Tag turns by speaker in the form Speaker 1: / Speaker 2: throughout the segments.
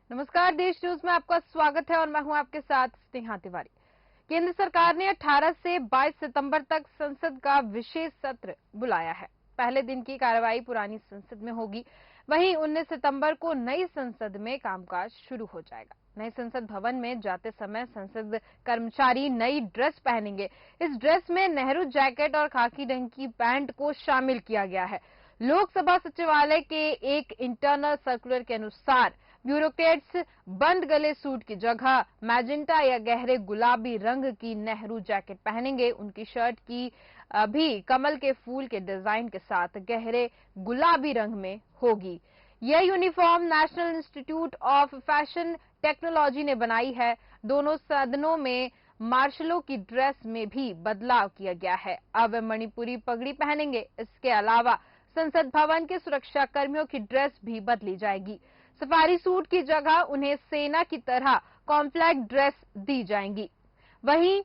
Speaker 1: नमस्कार, देश न्यूज में आपका स्वागत है और मैं हूं आपके साथ स्नेहा तिवारी। केंद्र सरकार ने 18 से 22 सितंबर तक संसद का विशेष सत्र बुलाया है। पहले दिन की कार्रवाई पुरानी संसद में होगी, वहीं 19 सितंबर को नई संसद में कामकाज शुरू हो जाएगा। नए संसद भवन में जाते समय संसद कर्मचारी नई ड्रेस पहनेंगे। इस ड्रेस में नेहरू जैकेट और खाकी रंग की पैंट को शामिल किया गया है। लोकसभा सचिवालय के एक इंटरनल सर्कुलर के अनुसार ब्यूरोक्रेट्स बंद गले सूट की जगह मैजेंटा या गहरे गुलाबी रंग की नेहरू जैकेट पहनेंगे। उनकी शर्ट की भी कमल के फूल के डिजाइन के साथ गहरे गुलाबी रंग में होगी। यह uniform national institute of fashion technology ने बनाई है। दोनों सदनों में मार्शलों की ड्रेस में भी बदलाव किया गया है। अब मणिपुरी पगड़ी पहनेंगे। इसके अलावा संसद भवन के सुरक्षा कर्मियों की ड्रेस भी बदली जाएगी। सफारी सूट की जगह उन्हें सेना की तरह कॉम्प्लेक्ट ड्रेस दी जाएंगी। वहीं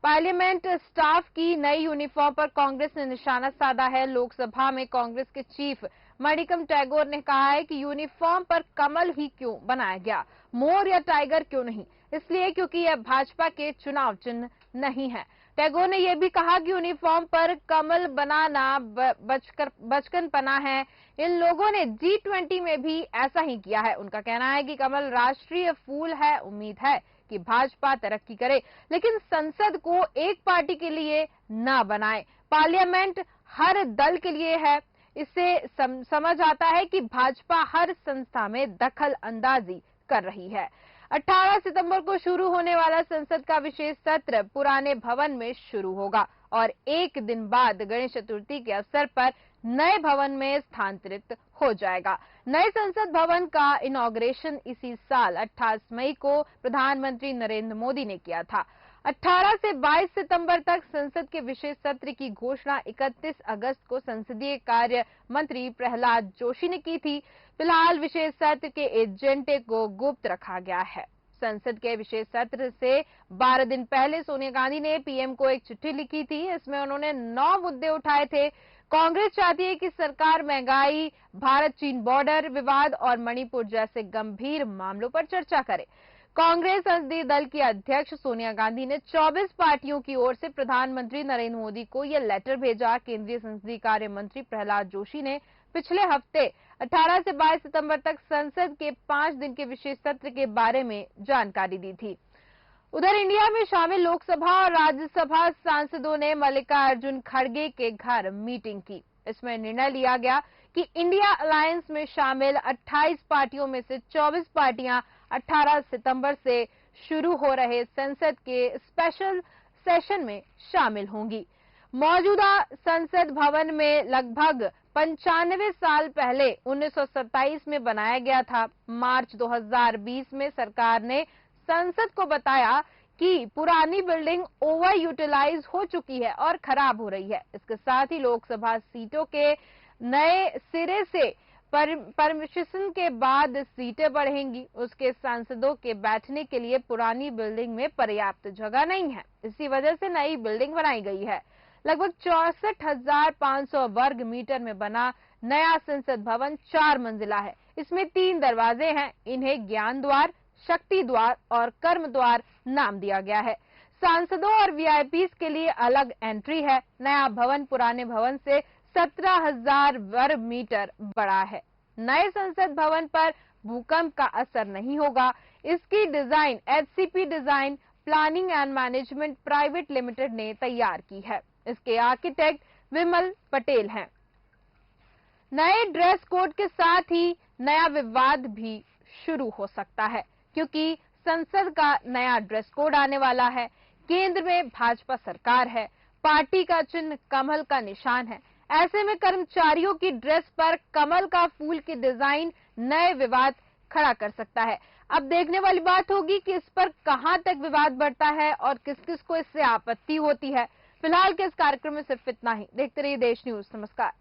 Speaker 1: पार्लियामेंट स्टाफ की नई यूनिफॉर्म पर कांग्रेस ने निशाना साधा है। लोकसभा में कांग्रेस के चीफ मणिकम टैगोर ने कहा है कि यूनिफॉर्म पर कमल ही क्यों बनाया गया, मोर या टाइगर क्यों नहीं? इसलिए क्योंकि यह भाजपा के चुनाव चिन्ह नहीं है। टैगोर ने यह भी कहा कि यूनिफॉर्म पर कमल बनाना बचपना है। इन लोगों ने G20 में भी ऐसा ही किया है। उनका कहना है कि कमल राष्ट्रीय फूल है। उम्मीद है कि भाजपा तरक्की करे, लेकिन संसद को एक पार्टी के लिए न बनाए। पार्लियामेंट हर दल के लिए है। इससे समझ आता है कि भाजपा हर संस्था में दखल अंदाजी कर रही है। 18 सितंबर को शुरू होने वाला संसद का विशेष सत्र पुराने भवन में शुरू होगा और एक दिन बाद गणेश चतुर्थी के अवसर पर नए भवन में स्थानांतरित हो जाएगा। नए संसद भवन का इनॉग्रेशन इसी साल 28 मई को प्रधानमंत्री नरेंद्र मोदी ने किया था। 18 से 22 सितंबर तक संसद के विशेष सत्र की घोषणा 31 अगस्त को संसदीय कार्य मंत्री प्रहलाद जोशी ने की थी। फिलहाल विशेष सत्र के एजेंडे को गुप्त रखा गया है। संसद के विशेष सत्र से 12 दिन पहले सोनिया गांधी ने पीएम को एक चिट्ठी लिखी थी। इसमें उन्होंने 9 मुद्दे उठाए थे। कांग्रेस चाहती है कि सरकार महंगाई, भारत चीन बॉर्डर विवाद और मणिपुर जैसे गंभीर मामलों पर चर्चा करे। कांग्रेस संसदीय दल की अध्यक्ष सोनिया गांधी ने 24 पार्टियों की ओर से प्रधानमंत्री नरेंद्र मोदी को यह लेटर भेजा। केंद्रीय संसदीय कार्य मंत्री प्रहलाद जोशी ने पिछले हफ्ते 18 से 22 सितंबर तक संसद के 5 दिन के विशेष सत्र के बारे में जानकारी दी थी। उधर इंडिया में शामिल लोकसभा और राज्यसभा सांसदों ने मल्लिकार्जुन खड़गे के घर मीटिंग की। इसमें निर्णय लिया गया कि इंडिया अलायंस में शामिल 28 पार्टियों में से 24 पार्टियां 18 सितंबर से शुरू हो रहे संसद के स्पेशल सेशन में शामिल होंगी। मौजूदा संसद भवन में लगभग 95 साल पहले 1927 में बनाया गया था। मार्च 2020 में सरकार ने संसद को बताया कि पुरानी बिल्डिंग ओवर यूटिलाइज हो चुकी है और खराब हो रही है। इसके साथ ही लोकसभा सीटों के नए सिरे से परमिशन के बाद सीटें बढ़ेंगी। उसके सांसदों के बैठने के लिए पुरानी बिल्डिंग में पर्याप्त जगह नहीं है। इसी वजह से नई बिल्डिंग बनाई गई है। लगभग 64,500 वर्ग मीटर में बना नया संसद भवन 4 मंजिला है। इसमें 3 दरवाजे हैं। इन्हें ज्ञान द्वार, शक्ति द्वार और कर्म द्वार नाम दिया गया है। सांसदों और वीआईपीज के लिए अलग एंट्री है। नया भवन पुराने भवन से 17,000 वर्ग मीटर बड़ा है। नए संसद भवन पर भूकंप का असर नहीं होगा। इसकी design HCP design planning and management private limited ने तैयार की है। इसके आर्किटेक्ट विमल पटेल हैं। नए ड्रेस कोड के साथ ही नया विवाद भी शुरू हो सकता है, क्योंकि संसद का नया ड्रेस कोड आने वाला है। केंद्र में भाजपा सरकार है। पार्टी का चिन्ह कमल का निशान है। ऐसे में कर्मचारियों की ड्रेस पर कमल का फूल की डिजाइन नए विवाद खड़ा कर सकता है। अब देखने वाली बात होगी कि इस पर कहां तक विवाद बढ़ता है और किस किस को इससे आपत्ति होती है। फिलहाल के इस कार्यक्रम में सिर्फ इतना ही। देखते रहिए देश न्यूज। नमस्कार।